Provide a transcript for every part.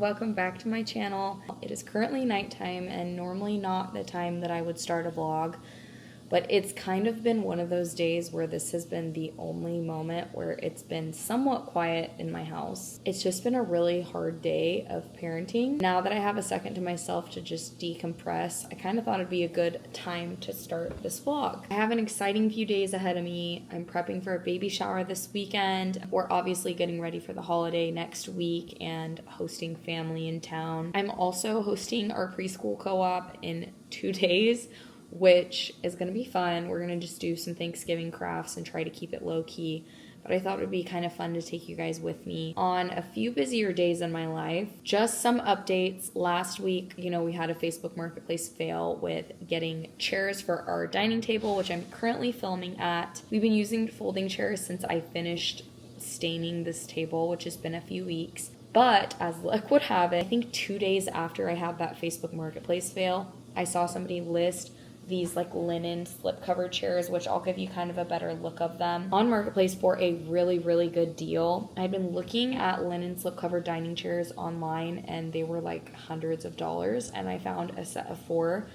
welcome back to my channel. It is currently nighttime and normally not the time that I would start a vlog, but it's kind of been one of those days where this has been the only moment where it's been somewhat quiet in my house. It's just been a really hard day of parenting. Now that I have a second to myself to just decompress, I kind of thought it'd be a good time to start this vlog. I have an exciting few days ahead of me. I'm prepping for a baby shower this weekend. We're obviously getting ready for the holiday next week and hosting family in town. I'm also hosting our preschool co-op in 2 days, which is going to be fun. We're going to just do some Thanksgiving crafts and try to keep it low key. But I thought it would be kind of fun to take you guys with me on a few busier days in my life. Just some updates. Last week, we had a Facebook Marketplace fail with getting chairs for our dining table, which I'm currently filming at. We've been using folding chairs since I finished staining this table, which has been a few weeks. But as luck would have it, I think 2 days after I had that Facebook Marketplace fail, I saw somebody list these like linen slipcover chairs, which I'll give you kind of a better look of them on Marketplace for a really, really good deal. I've been looking at linen slipcover dining chairs online and they were like hundreds of dollars, and I found a set of 4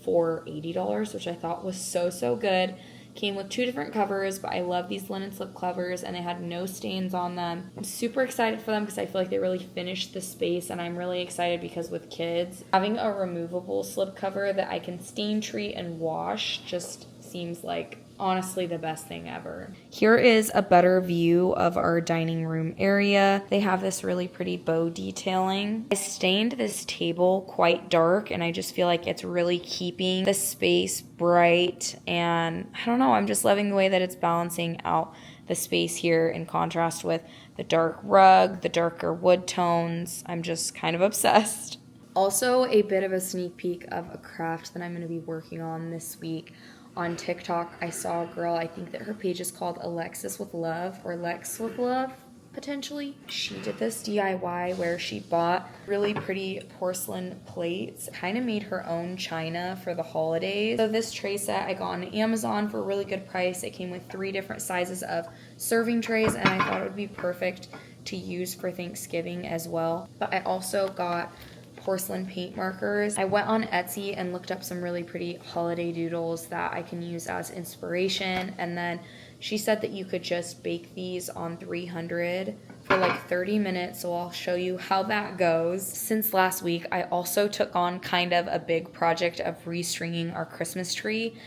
for $80, which I thought was so good. Came with 2 different covers, but I love these linen slip covers and they had no stains on them. I'm super excited for them because I feel like they really finished the space, and I'm really excited because with kids, having a removable slip cover that I can stain, treat, and wash just seems like honestly the best thing ever. Here is a better view of our dining room area. They have this really pretty bow detailing. I stained this table quite dark and I just feel like it's really keeping the space bright, and I don't know, I'm just loving the way that it's balancing out the space here in contrast with the dark rug, the darker wood tones. I'm just kind of obsessed. Also, a bit of a sneak peek of a craft that I'm going to be working on this week. On TikTok, I saw a girl, I think that her page is called Alexis with Love, or Lex with Love, potentially. She did this DIY where she bought really pretty porcelain plates, kind of made her own china for the holidays. So this tray set I got on Amazon for a really good price. It came with 3 different sizes of serving trays, and I thought it would be perfect to use for Thanksgiving as well. But I also got porcelain paint markers. I went on Etsy and looked up some really pretty holiday doodles that I can use as inspiration, and then she said that you could just bake these on 300 for like 30 minutes, so I'll show you how that goes. Since last week, I also took on kind of a big project of restringing our Christmas tree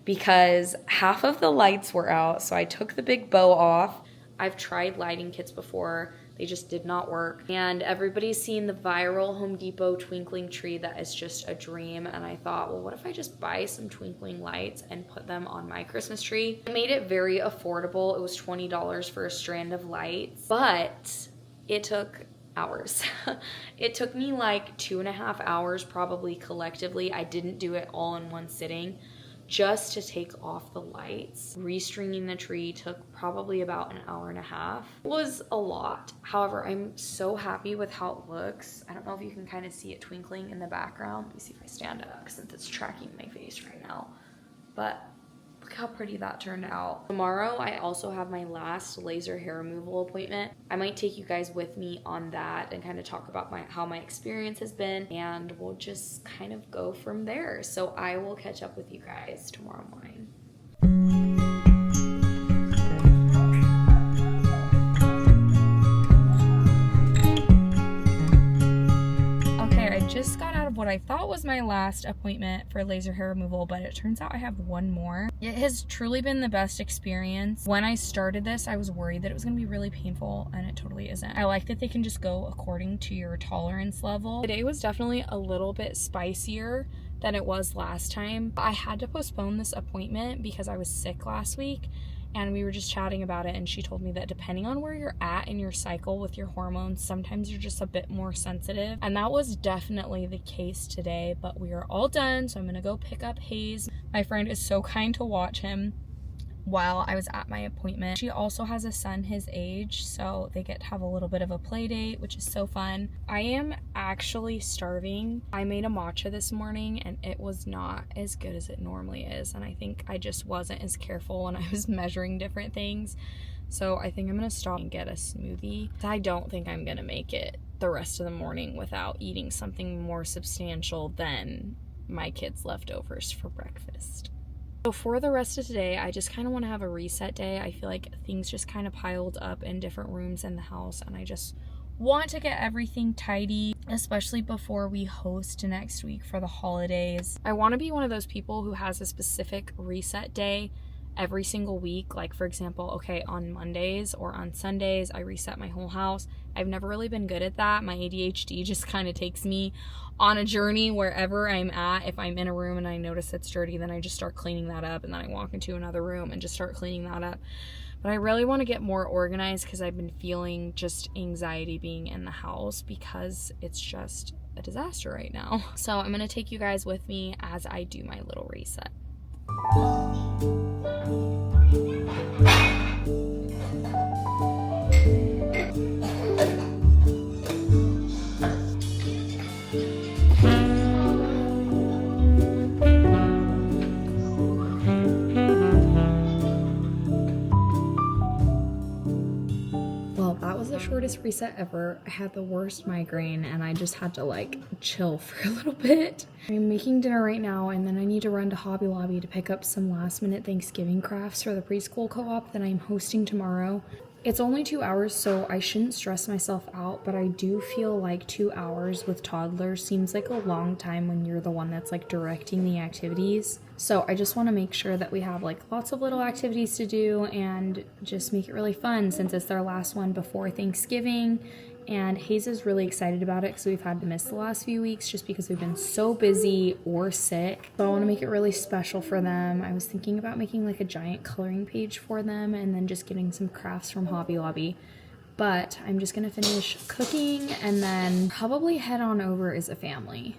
because half of the lights were out, so I took the big bow off. I've tried lighting kits before. They just did not work. And everybody's seen the viral Home Depot twinkling tree that is just a dream. And I thought, well, what if I just buy some twinkling lights and put them on my Christmas tree? I made it very affordable. It was $20 for a strand of lights, but it took hours. It took me like 2.5 hours probably collectively. I didn't do it all in one sitting. Just to take off the lights. Restringing the tree took probably about an hour and a half. It was a lot. However, I'm so happy with how it looks. I don't know if you can kind of see it twinkling in the background. Let me see if I stand up since it's tracking my face right now. But look how pretty that turned out. Tomorrow, I also have my last laser hair removal appointment. I might take you guys with me on that and kind of talk about how my experience has been, and we'll just kind of go from there. So I will catch up with you guys tomorrow morning. Just got out of what I thought was my last appointment for laser hair removal, but it turns out I have one more. It has truly been the best experience. When I started this, I was worried that it was going to be really painful, and it totally isn't. I like that they can just go according to your tolerance level. Today was definitely a little bit spicier than it was last time. I had to postpone this appointment because I was sick last week, and we were just chatting about it, and she told me that depending on where you're at in your cycle with your hormones, sometimes you're just a bit more sensitive, and that was definitely the case today. But we are all done, so I'm gonna go pick up Hayes. My friend is so kind to watch him while I was at my appointment. She also has a son his age, so they get to have a little bit of a play date, which is so fun. I am actually starving. I made a matcha this morning and it was not as good as it normally is, and I think I just wasn't as careful when I was measuring different things. So I think I'm gonna stop and get a smoothie. I don't think I'm gonna make it the rest of the morning without eating something more substantial than my kids' leftovers for breakfast. So for the rest of today, I just kind of want to have a reset day. I feel like things just kind of piled up in different rooms in the house, and I just want to get everything tidy, especially before we host next week for the holidays. I want to be one of those people who has a specific reset day every single week. Like, for example, okay, on Mondays or on Sundays, I reset my whole house. I've never really been good at that. My ADHD just kind of takes me on a journey wherever I'm at. If I'm in a room and I notice it's dirty, then I just start cleaning that up, and then I walk into another room and just start cleaning that up. But I really want to get more organized because I've been feeling just anxiety being in the house because it's just a disaster right now. So I'm going to take you guys with me as I do my little reset. Well, that was the shortest reset ever. I had the worst migraine and I just had to like chill for a little bit. I'm making dinner right now, and then I need to run to Hobby Lobby to pick up some last minute Thanksgiving crafts for the preschool co-op that I'm hosting tomorrow. It's only 2 hours, so I shouldn't stress myself out, but I do feel like 2 hours with toddlers seems like a long time when you're the one that's like directing the activities. So I just want to make sure that we have like lots of little activities to do and just make it really fun since it's their last one before Thanksgiving. And Hayes is really excited about it because we've had to miss the last few weeks just because we've been so busy or sick. So I want to make it really special for them. I was thinking about making like a giant coloring page for them and then just getting some crafts from Hobby Lobby. But I'm just going to finish cooking and then probably head on over as a family.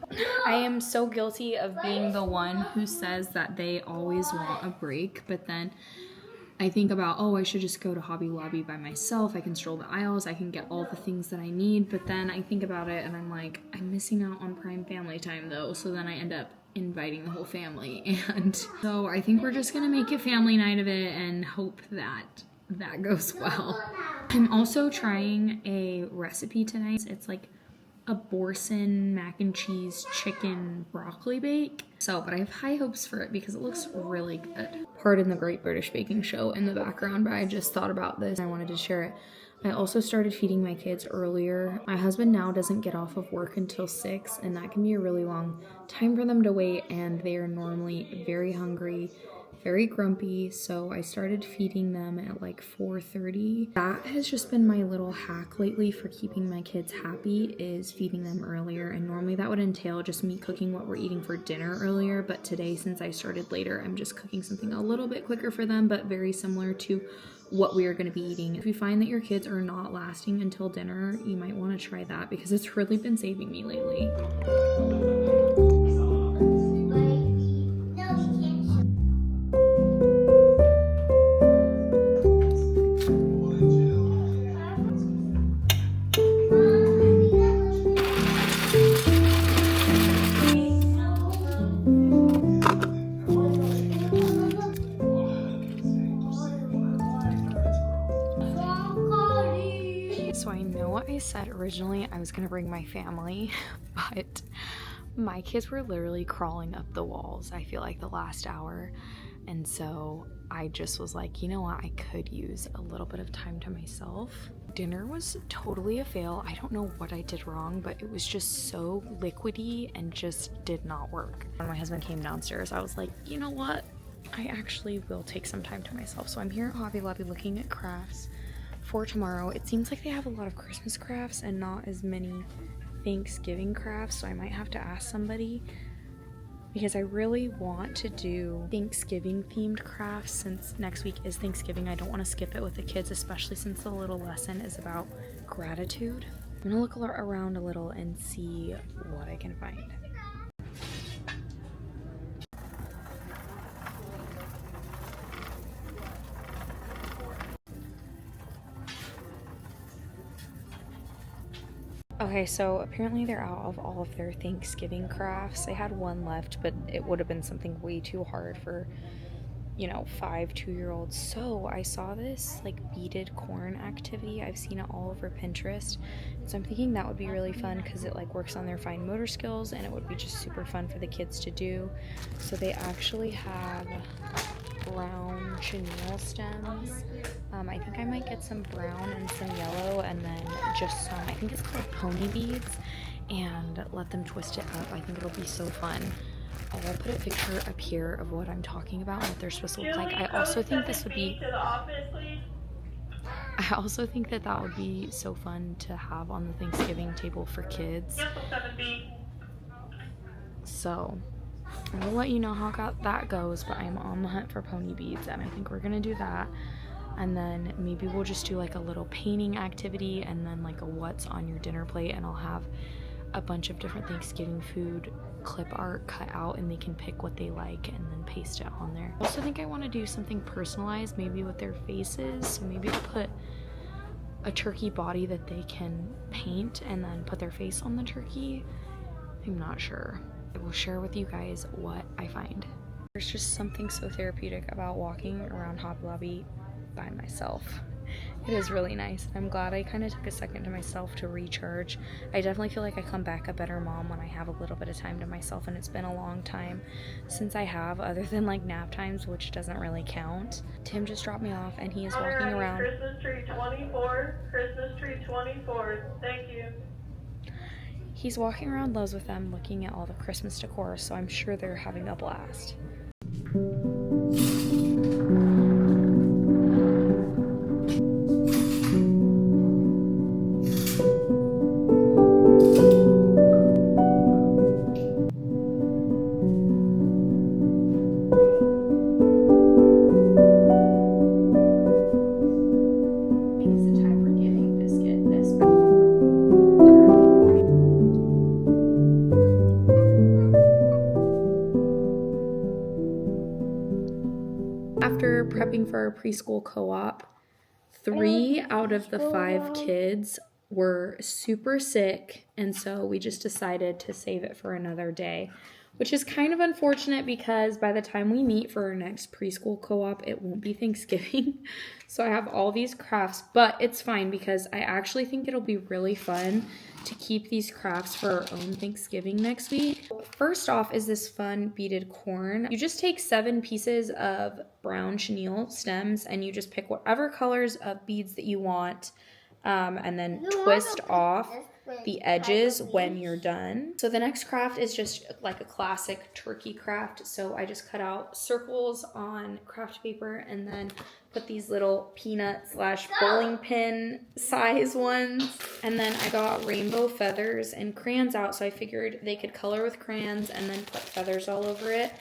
I am so guilty of being the one who says that they always want a break, but then I think about, oh, I should just go to Hobby Lobby by myself. I can stroll the aisles. I can get all the things that I need. But then I think about it and I'm like, I'm missing out on prime family time though. So then I end up inviting the whole family. And so I think we're just going to make a family night of it and hope that that goes well. I'm also trying a recipe tonight. It's like a boursin mac and cheese chicken broccoli bake. But I have high hopes for it because it looks really good. Pardon the Great British Baking Show in the background, but I just thought about this. I wanted to share it. I also started feeding my kids earlier. My husband now doesn't get off of work until 6, and that can be a really long time for them to wait, and they are normally very hungry, very grumpy, so I started feeding them at like 4:30. That has just been my little hack lately for keeping my kids happy, is feeding them earlier, and normally that would entail just me cooking what we're eating for dinner earlier, but today, since I started later, I'm just cooking something a little bit quicker for them, but very similar to what we are going to be eating. If you find that your kids are not lasting until dinner, you might want to try that because it's really been saving me lately. So I know what I said originally, I was gonna bring my family, but my kids were literally crawling up the walls, I feel like, the last hour. And so I just was like, you know what, I could use a little bit of time to myself. Dinner was totally a fail. I don't know what I did wrong, but it was just so liquidy and just did not work. When my husband came downstairs, I was like, you know what, I actually will take some time to myself. So I'm here at Hobby Lobby looking at crafts for tomorrow. It seems like they have a lot of Christmas crafts and not as many Thanksgiving crafts, so I might have to ask somebody because I really want to do Thanksgiving themed crafts since next week is Thanksgiving. I don't want to skip it with the kids, especially since the little lesson is about gratitude. I'm gonna look around a little and see what I can find. Okay, so apparently they're out of all of their Thanksgiving crafts. They had one left, but it would have been something way too hard for you know, 5 2-year-olds. So I saw this like beaded corn activity. I've seen it all over Pinterest, so I'm thinking that would be really fun because it like works on their fine motor skills, and it would be just super fun for the kids to do. So they actually have brown chenille stems. I think I might get some brown and some yellow, and then just some, I think it's called pony beads, and let them twist it up. I think it'll be so fun. I'll put a picture up here of what I'm talking about and what they're supposed to look like. I also think this would be, I also think that that would be so fun to have on the Thanksgiving table for kids. So I'm gonna let you know how that goes, but I'm on the hunt for pony beads, and I think we're gonna do that. And then maybe we'll just do like a little painting activity, and then like a what's on your dinner plate, and I'll have a bunch of different Thanksgiving food clip art cut out, and they can pick what they like and then paste it on there. I also think I want to do something personalized, maybe with their faces. So maybe I'll put a turkey body that they can paint and then put their face on the turkey. I'm not sure. I will share with you guys what I find. There's just something so therapeutic about walking around Hobby Lobby by myself. It is really nice. I'm glad I kind of took a second to myself to recharge. I definitely feel like I come back a better mom when I have a little bit of time to myself, and it's been a long time since I have, other than like nap times, which doesn't really count. Tim just dropped me off, and he is walking around. Christmas tree 24, Christmas tree 24, thank you. He's walking around Lowe's with them looking at all the Christmas decor, so I'm sure they're having a blast. After prepping for our preschool co-op, 3 out of the 5 kids were super sick, and so we just decided to save it for another day, which is kind of unfortunate because by the time we meet for our next preschool co-op, it won't be Thanksgiving. So I have all these crafts, but it's fine because I actually think it'll be really fun to keep these crafts for our own Thanksgiving next week. First off is this fun beaded corn. You just take 7 pieces of brown chenille stems, and you just pick whatever colors of beads that you want, and then twist off the edges when you're done. So the next craft is just like a classic turkey craft. So I just cut out circles on craft paper and then put these little peanut / bowling pin size ones. And then I got rainbow feathers and crayons out, so I figured they could color with crayons and then put feathers all over it.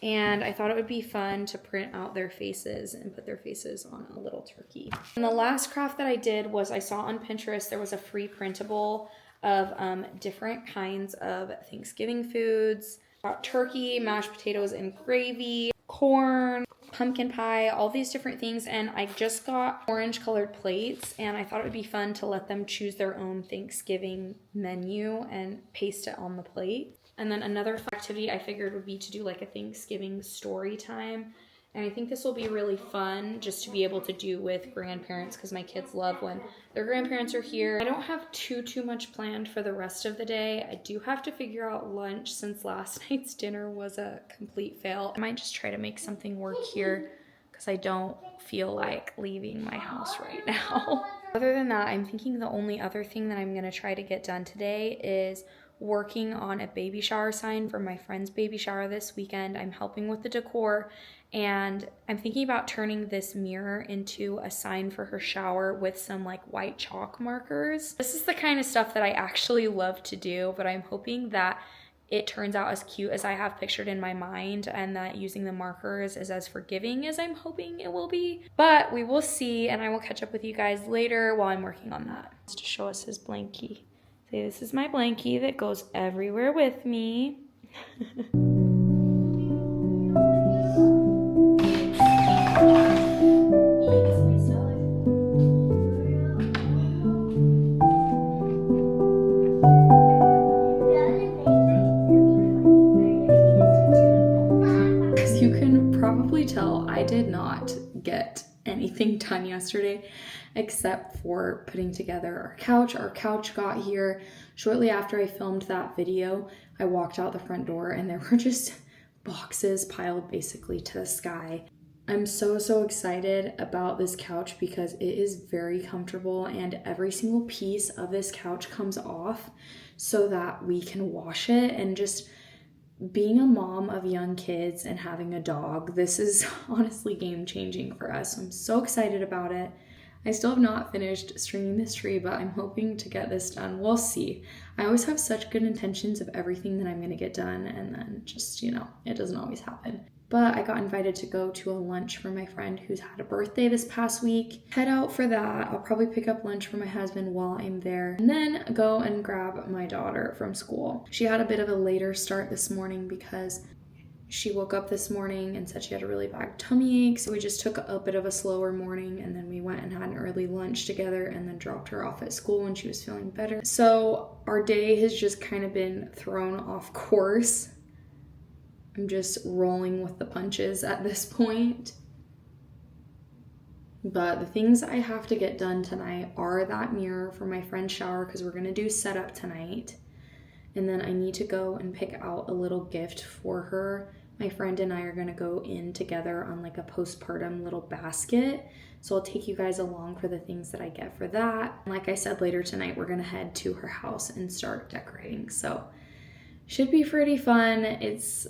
And I thought it would be fun to print out their faces and put their faces on a little turkey. And the last craft that I did was, I saw on Pinterest there was a free printable of different kinds of Thanksgiving foods. Got turkey, mashed potatoes and gravy, corn, pumpkin pie, all these different things. And I just got orange colored plates, and I thought it would be fun to let them choose their own Thanksgiving menu and paste it on the plate. And then another activity I figured would be to do like a Thanksgiving story time. And I think this will be really fun just to be able to do with grandparents, because my kids love when their grandparents are here. I don't have too much planned for the rest of the day. I do have to figure out lunch since last night's dinner was a complete fail. I might just try to make something work here because I don't feel like leaving my house right now. Other than that, I'm thinking the only other thing that I'm going to try to get done today is working on a baby shower sign for my friend's baby shower this weekend. I'm helping with the decor, and I'm thinking about turning this mirror into a sign for her shower with some like white chalk markers. This is the kind of stuff that I actually love to do, but I'm hoping that it turns out as cute as I have pictured in my mind, and that using the markers is as forgiving as I'm hoping it will be. But we will see, and I will catch up with you guys later while I'm working on that. Just to show us his blankie. Say, this is my blankie that goes everywhere with me. As you can probably tell, did not get anything done yesterday except for putting together our couch. Our couch got here shortly after I filmed that video. I walked out the front door and there were just boxes piled basically to the sky. I'm so excited about this couch because it is very comfortable, and every single piece of this couch comes off so that we can wash it. And just being a mom of young kids and having a dog, this is honestly game changing for us. I'm so excited about it. I still have not finished stringing this tree, but I'm hoping to get this done. We'll see. I always have such good intentions of everything that I'm going to get done, and then just, it doesn't always happen. But I got invited to go to a lunch for my friend who's had a birthday this past week. Head out for that. I'll probably pick up lunch for my husband while I'm there, and then go and grab my daughter from school. She had a bit of a later start this morning because she woke up this morning and said she had a really bad tummy ache. So we just took a bit of a slower morning, and then we went and had an early lunch together and then dropped her off at school when she was feeling better. So our day has just kind of been thrown off course. I'm just rolling with the punches at this point. But the things I have to get done tonight are that mirror for my friend's shower because we're going to do setup tonight. And then I need to go and pick out a little gift for her. My friend and I are going to go in together on like a postpartum little basket. So I'll take you guys along for the things that I get for that. And like I said, later tonight, we're going to head to her house and start decorating. So should be pretty fun. It's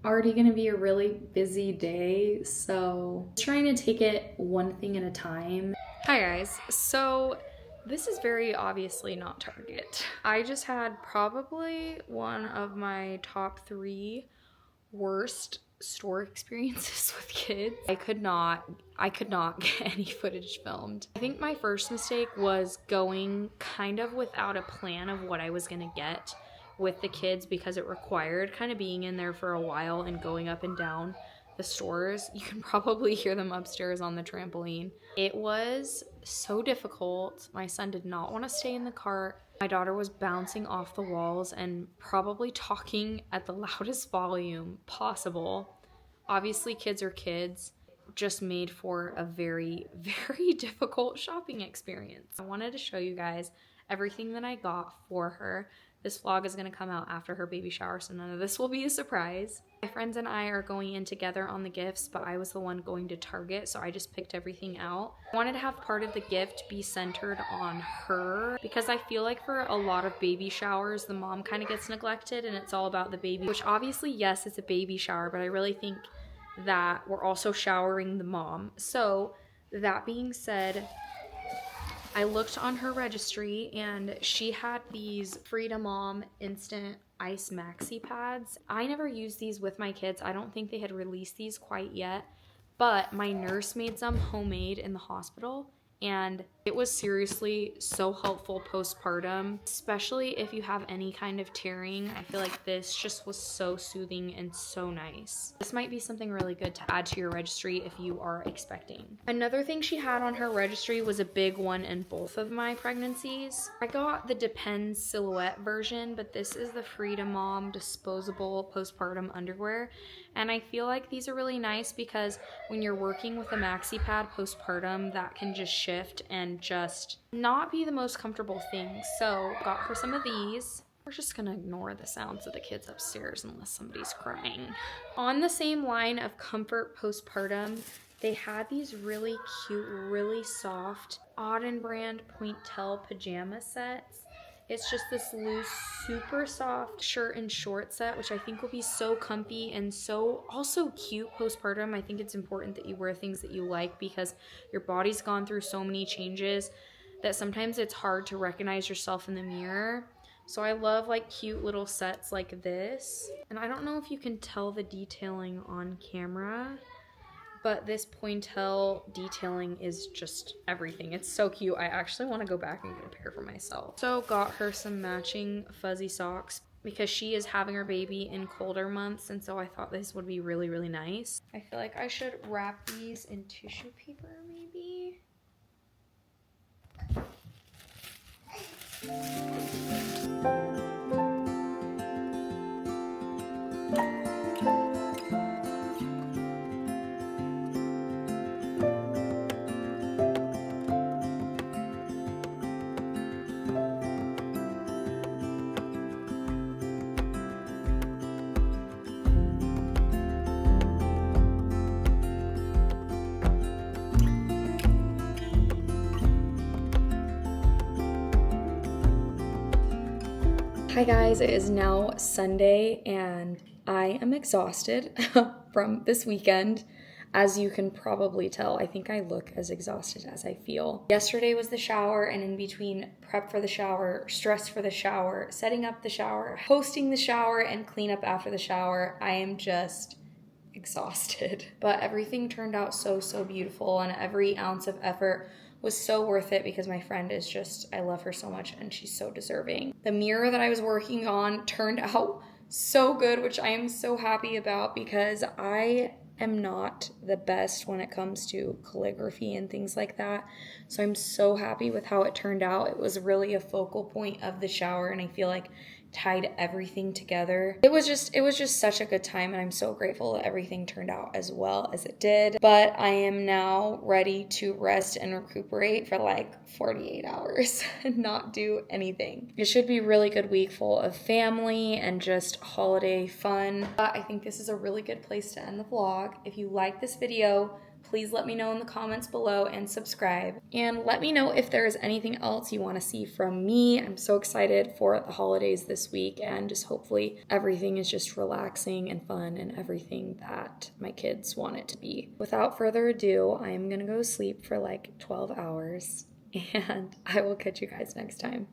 already going to be a really busy day, so trying to take it one thing at a time. Hi guys, so this is very obviously not Target. I just had probably one of my top 3 worst store experiences with kids. I could not get any footage filmed. I think my first mistake was going kind of without a plan of what I was gonna get with the kids because it required kind of being in there for a while and going up and down the stores. You can probably hear them upstairs on the trampoline. It was so difficult. My son did not want to stay in the cart. My daughter was bouncing off the walls and probably talking at the loudest volume possible. Obviously, kids are kids. Just made for a very difficult shopping experience. I wanted to show you guys everything that I got for her. This vlog is going to come out after her baby shower, so none of this will be a surprise. My friends and I are going in together on the gifts, but I was the one going to Target, so I just picked everything out. I wanted to have part of the gift be centered on her because I feel like for a lot of baby showers, the mom kind of gets neglected and it's all about the baby, which obviously, yes, it's a baby shower, but I really think that we're also showering the mom. So that being said, I looked on her registry and she had these Frida Mom Instant Ice Maxi Pads. I never used these with my kids. I don't think they had released these quite yet, but my nurse made some homemade in the hospital and it was seriously so helpful postpartum, especially if you have any kind of tearing. I feel like this just was so soothing and so nice. This might be something really good to add to your registry if you are expecting. Another thing she had on her registry was a big one in both of my pregnancies. I got the Depends silhouette version, but this is the Frida Mom disposable postpartum underwear. And I feel like these are really nice because when you're working with a maxi pad postpartum, that can just shift and just not be the most comfortable thing. So got her some of these. We're just gonna ignore the sounds of the kids upstairs unless somebody's crying. On the same line of comfort postpartum, they had these really cute, really soft Auden brand Pointel pajama sets. It's just this loose, super soft shirt and short set, which I think will be so comfy and so also cute postpartum. I think it's important that you wear things that you like because your body's gone through so many changes that sometimes it's hard to recognize yourself in the mirror. So I love like cute little sets like this. And I don't know if you can tell the detailing on camera, but this Pointel detailing is just everything. It's so cute. I actually want to go back and get a pair for myself. So got her some matching fuzzy socks because she is having her baby in colder months, and so I thought this would be really, really nice. I feel like I should wrap these in tissue paper maybe. Hi guys, it is now Sunday and I am exhausted from this weekend. As you can probably tell, I think I look as exhausted as I feel. Yesterday was the shower, and in between prep for the shower, stress for the shower, setting up the shower, hosting the shower, and clean up after the shower, I am just exhausted. But everything turned out so beautiful, and every ounce of effort was so worth it because my friend is just, I love her so much and she's so deserving. The mirror that I was working on turned out so good, which I am so happy about because I am not the best when it comes to calligraphy and things like that. So I'm so happy with how it turned out. It was really a focal point of the shower, and I feel like tied everything together. It was just such a good time, and I'm so grateful that everything turned out as well as it did. But I am now ready to rest and recuperate for like 48 hours and not do anything. It should be a really good week full of family and just holiday fun. But I think this is a really good place to end the vlog. If you like this video, please let me know in the comments below and subscribe. And let me know if there is anything else you want to see from me. I'm so excited for the holidays this week, and just hopefully everything is just relaxing and fun and everything that my kids want it to be. Without further ado, I am going to go sleep for like 12 hours, and I will catch you guys next time.